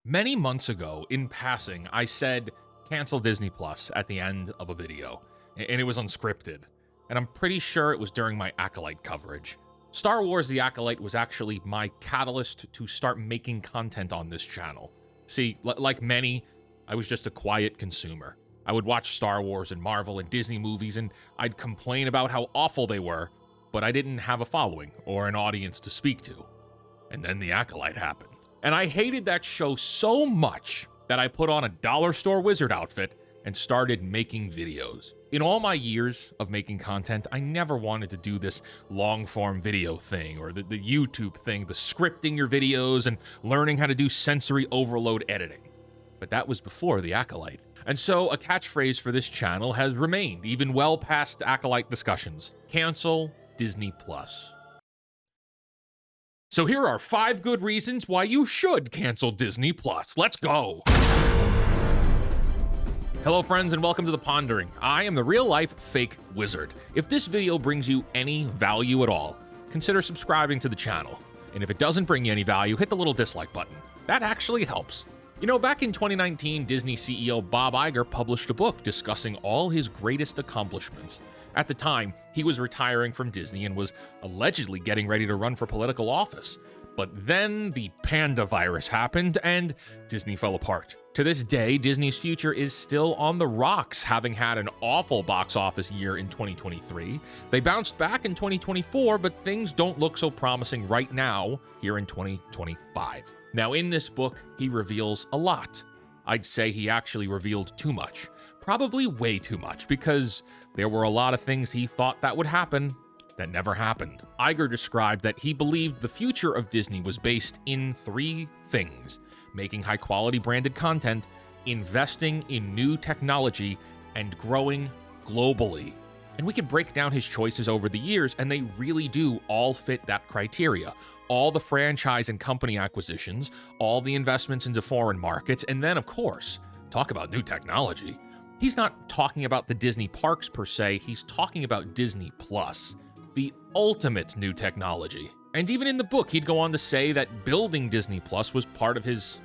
Many months ago, in passing, I said, cancel Disney Plus at the end of a video, and it was unscripted. And I'm pretty sure it was during my Acolyte coverage. Star Wars The Acolyte was actually my catalyst to start making content on this channel. See, like many, I was just a quiet consumer. I would watch Star Wars and Marvel and Disney movies, and I'd complain about how awful they were, but I didn't have a following or an audience to speak to. And then The Acolyte happened. And I hated that show so much that I put on a dollar store wizard outfit and started making videos. In all my years of making content, I never wanted to do this long-form video thing or the YouTube thing, the scripting your videos and learning how to do sensory overload editing. But that was before The Acolyte. And so a catchphrase for this channel has remained, even well past Acolyte discussions. Cancel Disney Plus. So here are 5 good reasons why you should cancel Disney Plus. Let's go! Hello friends and welcome to The Pondering. I am the real-life fake wizard. If this video brings you any value at all, consider subscribing to the channel. And if it doesn't bring you any value, hit the little dislike button. That actually helps. You know, back in 2019, Disney CEO Bob Iger published a book discussing all his greatest accomplishments. At the time, he was retiring from Disney and was allegedly getting ready to run for political office. But then the panda virus happened and Disney fell apart. To this day, Disney's future is still on the rocks, having had an awful box office year in 2023. They bounced back in 2024, but things don't look so promising right now here in 2025. Now, in this book, he reveals a lot. I'd say he actually revealed too much. Probably way too much, because there were a lot of things he thought that would happen that never happened. Iger described that he believed the future of Disney was based in 3 things: making high-quality branded content, investing in new technology, and growing globally. And we could break down his choices over the years, and they really do all fit that criteria. All the franchise and company acquisitions, all the investments into foreign markets, and then, of course, talk about new technology. He's not talking about the Disney parks per se, he's talking about Disney Plus, the ultimate new technology. And even in the book, he'd go on to say that building Disney Plus was part of his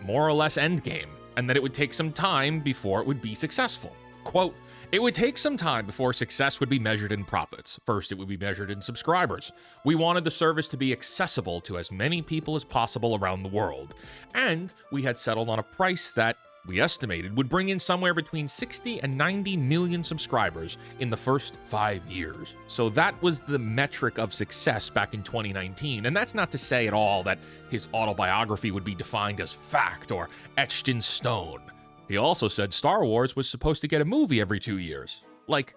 more or less endgame, and that it would take some time before it would be successful. Quote, "It would take some time before success would be measured in profits. First, it would be measured in subscribers. We wanted the service to be accessible to as many people as possible around the world. And we had settled on a price that we estimated would bring in somewhere between 60 and 90 million subscribers in the first 5 years. So that was the metric of success back in 2019. And that's not to say at all that his autobiography would be defined as fact or etched in stone. He also said Star Wars was supposed to get a movie every 2 years. Like,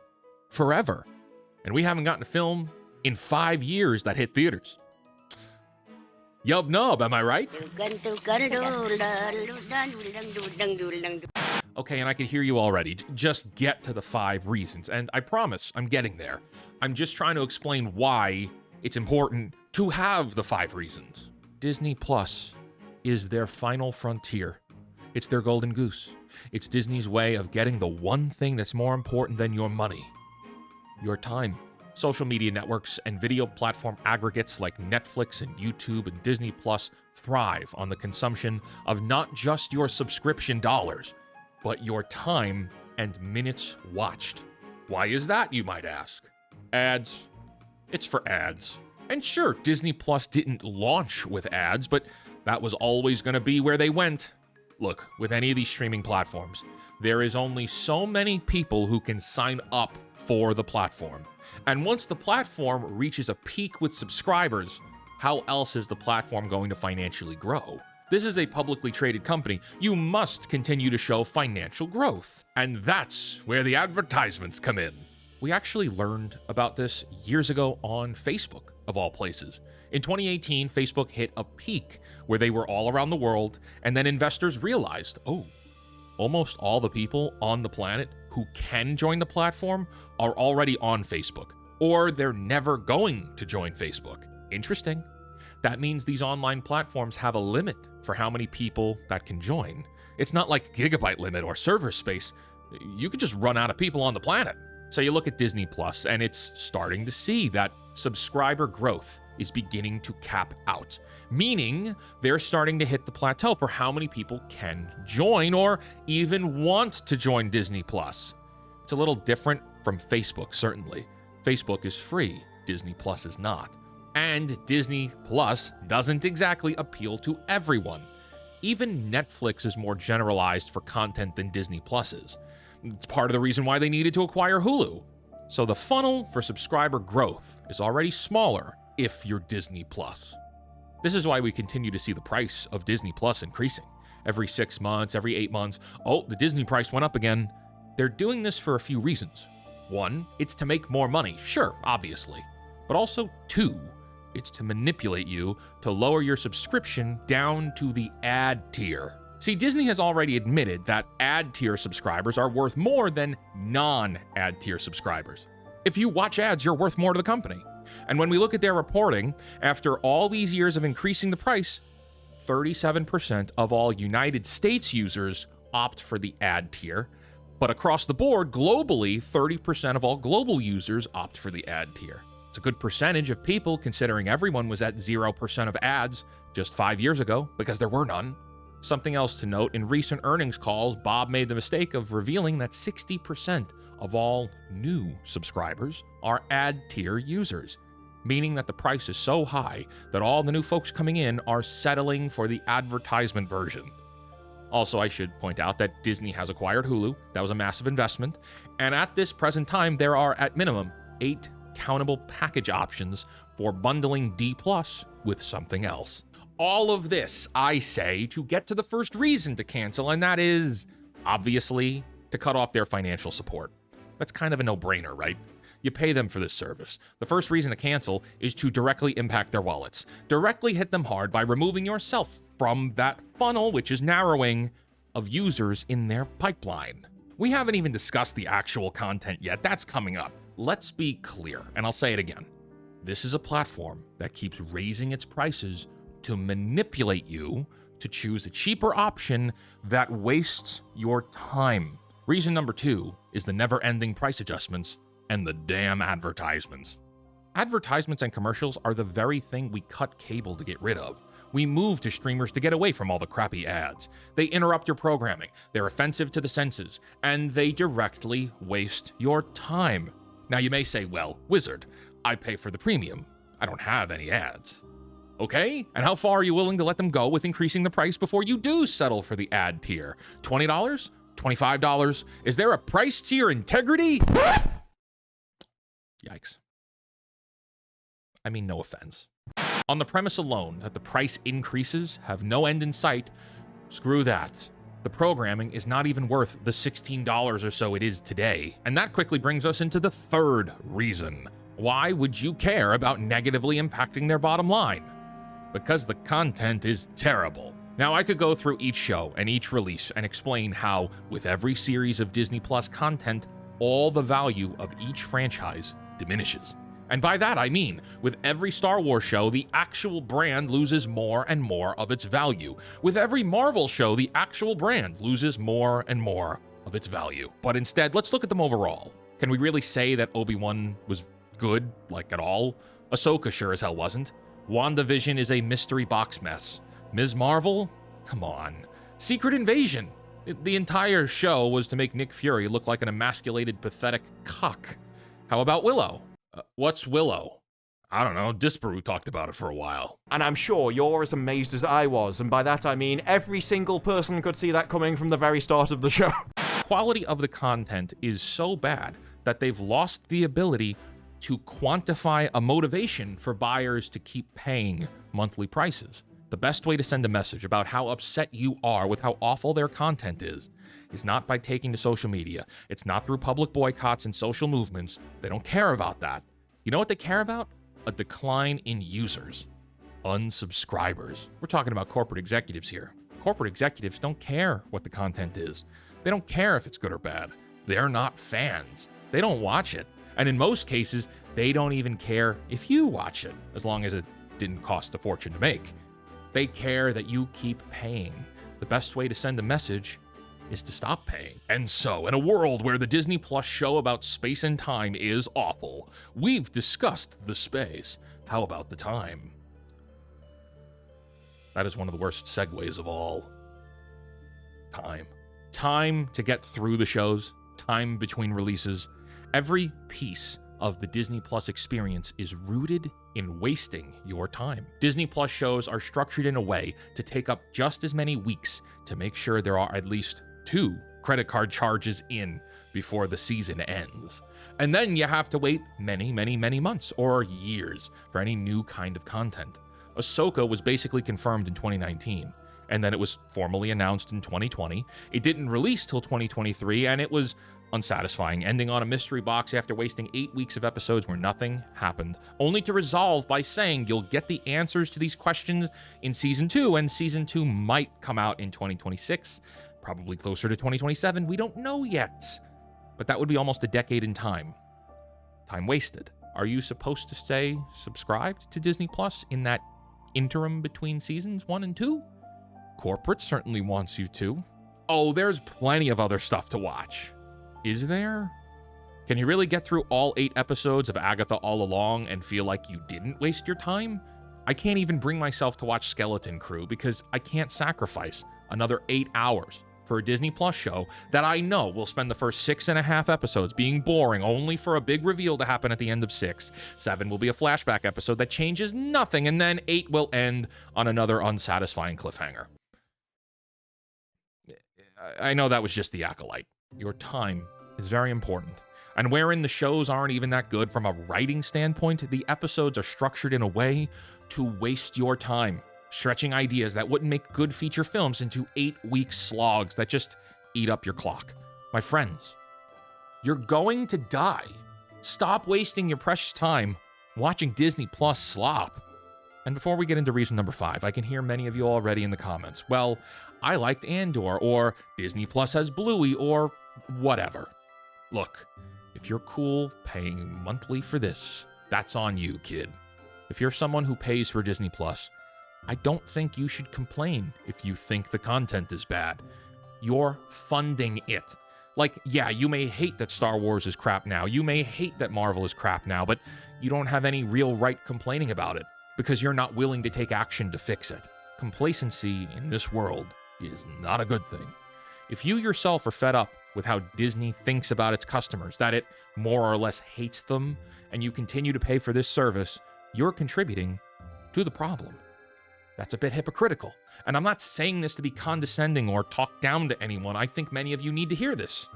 forever. And we haven't gotten a film in 5 years that hit theaters. Yub nub, am I right? Okay, and I can hear you already. Just get to the 5 reasons, and I promise I'm getting there. I'm just trying to explain why it's important to have the 5 reasons. Disney Plus is their final frontier. It's their golden goose. It's Disney's way of getting the one thing that's more important than your money: your time. Social media networks and video platform aggregates like Netflix and YouTube and Disney Plus thrive on the consumption of not just your subscription dollars, but your time and minutes watched. Why is that, you might ask? Ads. It's for ads. And sure, Disney Plus didn't launch with ads, but that was always going to be where they went. Look, with any of these streaming platforms, there is only so many people who can sign up for the platform. And once the platform reaches a peak with subscribers, how else is the platform going to financially grow? This is a publicly traded company. You must continue to show financial growth. And that's where the advertisements come in. We actually learned about this years ago on Facebook, of all places. In 2018, Facebook hit a peak where they were all around the world, and then investors realized, oh, almost all the people on the planet who can join the platform are already on Facebook, or they're never going to join Facebook. Interesting. That means these online platforms have a limit for how many people that can join. It's not like gigabyte limit or server space. You could just run out of people on the planet. So you look at Disney Plus, and it's starting to see that subscriber growth is beginning to cap out, meaning they're starting to hit the plateau for how many people can join or even want to join Disney Plus. It's a little different from Facebook, certainly. Facebook is free, Disney Plus is not. And Disney Plus doesn't exactly appeal to everyone. Even Netflix is more generalized for content than Disney Plus is. It's part of the reason why they needed to acquire Hulu. So the funnel for subscriber growth is already smaller if you're Disney Plus. This is why we continue to see the price of Disney Plus increasing. Every 6 months, every 8 months, oh, the Disney price went up again. They're doing this for a few reasons. 1, it's to make more money, sure, obviously. But also 2, it's to manipulate you to lower your subscription down to the ad tier. See, Disney has already admitted that ad tier subscribers are worth more than non-ad tier subscribers. If you watch ads, you're worth more to the company. And when we look at their reporting, after all these years of increasing the price, 37% of all United States users opt for the ad tier, but across the board, globally, 30% of all global users opt for the ad tier. It's a good percentage of people, considering everyone was at 0% of ads just 5 years ago, because there were none. Something else to note, in recent earnings calls, Bob made the mistake of revealing that 60% of all new subscribers are ad tier users, meaning that the price is so high that all the new folks coming in are settling for the advertisement version. Also, I should point out that Disney has acquired Hulu. That was a massive investment. And at this present time, there are at minimum 8 countable package options for bundling D+ with something else. All of this, I say, to get to the first reason to cancel, and that is, obviously, to cut off their financial support. That's kind of a no-brainer, right? You pay them for this service. The first reason to cancel is to directly impact their wallets. Directly hit them hard by removing yourself from that funnel, which is narrowing, of users in their pipeline. We haven't even discussed the actual content yet. That's coming up. Let's be clear, and I'll say it again. This is a platform that keeps raising its prices to manipulate you to choose a cheaper option that wastes your time. Reason number 2 is the never-ending price adjustments and the damn advertisements. Advertisements and commercials are the very thing we cut cable to get rid of. We move to streamers to get away from all the crappy ads. They interrupt your programming, they're offensive to the senses, and they directly waste your time. Now you may say, well, Wizard, I pay for the premium. I don't have any ads. Okay, and how far are you willing to let them go with increasing the price before you do settle for the ad tier? $20? $25? Is there a price tier integrity? Yikes. I mean, no offense. On the premise alone that the price increases have no end in sight, screw that. The programming is not even worth the $16 or so it is today. And that quickly brings us into the third reason. Why would you care about negatively impacting their bottom line? Because the content is terrible. Now, I could go through each show and each release and explain how, with every series of Disney Plus content, all the value of each franchise diminishes. And by that, I mean, with every Star Wars show, the actual brand loses more and more of its value. With every Marvel show, the actual brand loses more and more of its value. But instead, let's look at them overall. Can we really say that Obi-Wan was good, like at all? Ahsoka sure as hell wasn't. WandaVision is a mystery box mess. Ms. Marvel? Come on. Secret Invasion? The entire show was to make Nick Fury look like an emasculated, pathetic cock. How about Willow? What's Willow? I don't know, Disparu talked about it for a while. And I'm sure you're as amazed as I was, and by that I mean every single person could see that coming from the very start of the show. Quality of the content is so bad that they've lost the ability to quantify a motivation for buyers to keep paying monthly prices. The best way to send a message about how upset you are with how awful their content is not by taking to social media. It's not through public boycotts and social movements. They don't care about that. You know what they care about? A decline in users. Unsubscribers. We're talking about corporate executives here. Corporate executives don't care what the content is. They don't care if it's good or bad. They're not fans. They don't watch it. And in most cases, they don't even care if you watch it, as long as it didn't cost a fortune to make. They care that you keep paying. The best way to send a message is to stop paying. And so, in a world where the Disney Plus show about space and time is awful, we've discussed the space. How about the time? That is one of the worst segues of all. Time. Time to get through the shows, time between releases. Every piece of the Disney Plus experience is rooted in wasting your time. Disney Plus shows are structured in a way to take up just as many weeks to make sure there are at least 2 credit card charges in before the season ends. And then you have to wait many, many, many months or years for any new kind of content. Ahsoka was basically confirmed in 2019, and then it was formally announced in 2020. It didn't release till 2023, and it was unsatisfying, ending on a mystery box after wasting 8 weeks of episodes where nothing happened, only to resolve by saying you'll get the answers to these questions in Season 2, and Season 2 might come out in 2026, probably closer to 2027, we don't know yet. But that would be almost a decade in time. Time wasted. Are you supposed to stay subscribed to Disney Plus in that interim between seasons 1 and 2? Corporate certainly wants you to. Oh, there's plenty of other stuff to watch. Is there? Can you really get through all 8 episodes of Agatha All Along and feel like you didn't waste your time? I can't even bring myself to watch Skeleton Crew because I can't sacrifice another 8 hours for a Disney Plus show that I know will spend the first 6.5 episodes being boring only for a big reveal to happen at the end of 6. 7 will be a flashback episode that changes nothing, and then 8 will end on another unsatisfying cliffhanger. I know that was just The Acolyte. Your time is very important. And wherein the shows aren't even that good from a writing standpoint, the episodes are structured in a way to waste your time, stretching ideas that wouldn't make good feature films into 8-week slogs that just eat up your clock. My friends, you're going to die. Stop wasting your precious time watching Disney Plus slop. And before we get into reason number 5, I can hear many of you already in the comments. Well, I liked Andor, or Disney Plus has Bluey, or whatever. Look, if you're cool paying monthly for this, that's on you, kid. If you're someone who pays for Disney Plus, I don't think you should complain if you think the content is bad. You're funding it. Like, yeah, you may hate that Star Wars is crap now. You may hate that Marvel is crap now, but you don't have any real right complaining about it because you're not willing to take action to fix it. Complacency in this world is not a good thing. If you yourself are fed up with how Disney thinks about its customers, that it more or less hates them, and you continue to pay for this service, you're contributing to the problem. That's a bit hypocritical. And I'm not saying this to be condescending or talk down to anyone. I think many of you need to hear this,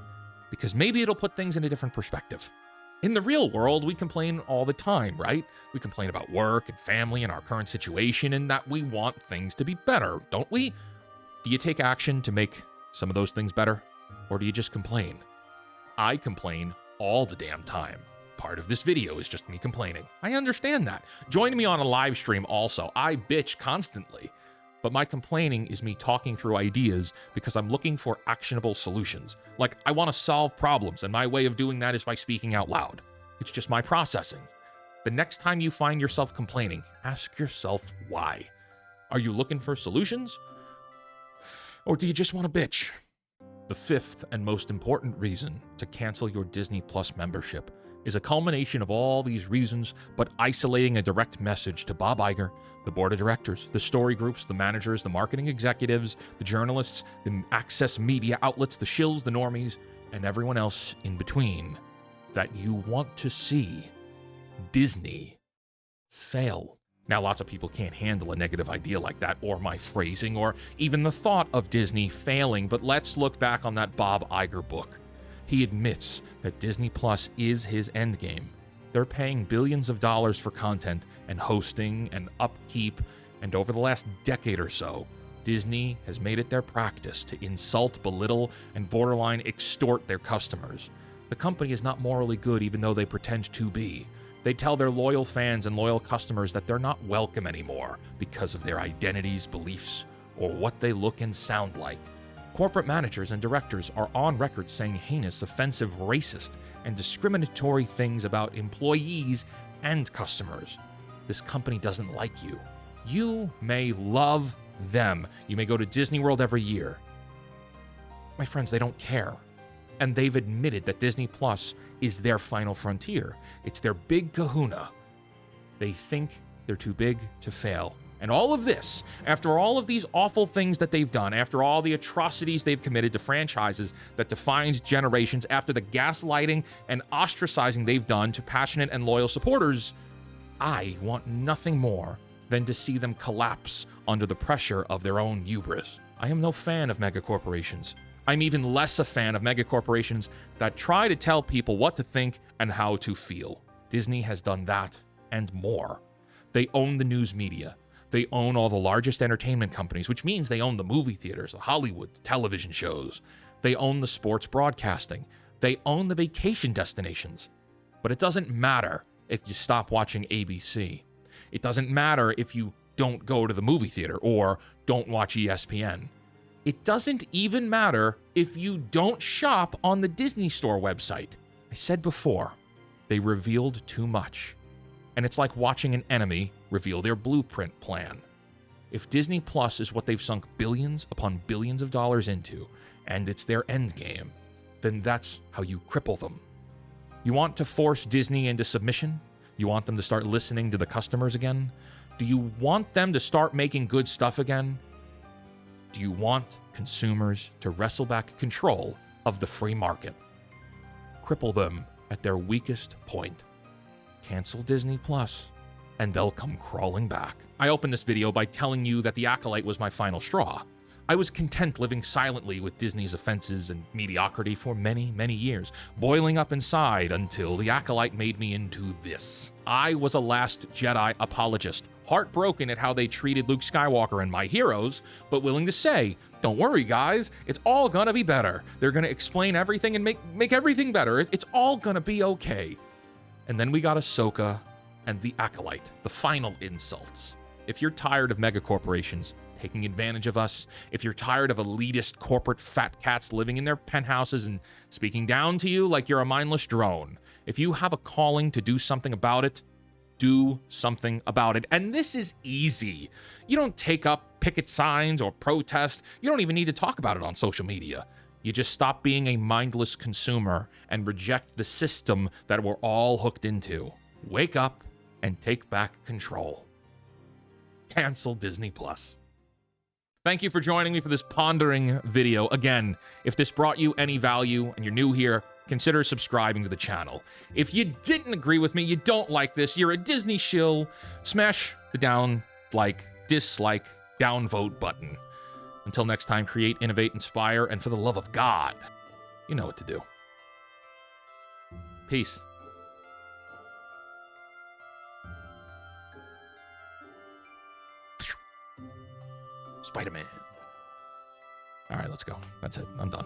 because maybe it'll put things in a different perspective. In the real world, we complain all the time, right? We complain about work and family and our current situation, and that we want things to be better, don't we? Do you take action to make some of those things better? Or do you just complain? I complain all the damn time. Part of this video is just me complaining. I understand that. Join me on a live stream also. I bitch constantly. But my complaining is me talking through ideas because I'm looking for actionable solutions. Like, I want to solve problems, and my way of doing that is by speaking out loud. It's just my processing. The next time you find yourself complaining, ask yourself why. Are you looking for solutions? Or do you just want to bitch? The 5th and most important reason to cancel your Disney Plus membership is a culmination of all these reasons, but isolating a direct message to Bob Iger, the board of directors, the story groups, the managers, the marketing executives, the journalists, the access media outlets, the shills, the normies, and everyone else in between, that you want to see Disney fail. Now, lots of people can't handle a negative idea like that, or my phrasing, or even the thought of Disney failing, but let's look back on that Bob Iger book. He admits that Disney Plus is his endgame. They're paying billions of dollars for content and hosting and upkeep, and over the last decade or so, Disney has made it their practice to insult, belittle, and borderline extort their customers. The company is not morally good even though they pretend to be. They tell their loyal fans and loyal customers that they're not welcome anymore because of their identities, beliefs, or what they look and sound like. Corporate managers and directors are on record saying heinous, offensive, racist, and discriminatory things about employees and customers. This company doesn't like you. You may love them. You may go to Disney World every year. My friends, they don't care. And they've admitted that Disney Plus is their final frontier. It's their big kahuna. They think they're too big to fail. And all of this, after all of these awful things that they've done, after all the atrocities they've committed to franchises that defined generations, after the gaslighting and ostracizing they've done to passionate and loyal supporters, I want nothing more than to see them collapse under the pressure of their own hubris. I am no fan of megacorporations. I'm even less a fan of megacorporations that try to tell people what to think and how to feel. Disney has done that and more. They own the news media. They own all the largest entertainment companies, which means they own the movie theaters, the Hollywood, the television shows. They own the sports broadcasting. They own the vacation destinations. But it doesn't matter if you stop watching ABC. It doesn't matter if you don't go to the movie theater or don't watch ESPN. It doesn't even matter if you don't shop on the Disney Store website. I said before, they revealed too much. And it's like watching an enemy reveal their blueprint plan. If Disney Plus is what they've sunk billions upon billions of dollars into, and it's their end game, then that's how you cripple them. You want to force Disney into submission? You want them to start listening to the customers again? Do you want them to start making good stuff again? Do you want consumers to wrestle back control of the free market? Cripple them at their weakest point. Cancel Disney Plus, and they'll come crawling back. I opened this video by telling you that The Acolyte was my final straw. I was content living silently with Disney's offenses and mediocrity for many, many years, boiling up inside until The Acolyte made me into this. I was a Last Jedi apologist, heartbroken at how they treated Luke Skywalker and my heroes, but willing to say, don't worry guys, it's all gonna be better. They're gonna explain everything and make everything better. It's all gonna be okay. And then we got Ahsoka and The Acolyte, the final insults. If you're tired of megacorporations taking advantage of us, if you're tired of elitist corporate fat cats living in their penthouses and speaking down to you like you're a mindless drone, if you have a calling to do something about it, do something about it. And this is easy. You don't take up picket signs or protest. You don't even need to talk about it on social media. You just stop being a mindless consumer and reject the system that we're all hooked into. Wake up and take back control. Cancel Disney Plus. Thank you for joining me for this pondering video. Again, if this brought you any value and you're new here, consider subscribing to the channel. If you didn't agree with me, you don't like this, you're a Disney shill, smash the dislike, downvote button. Until next time, create, innovate, inspire, and for the love of God, you know what to do. Peace. Spider-Man. All right, let's go. That's it. I'm done.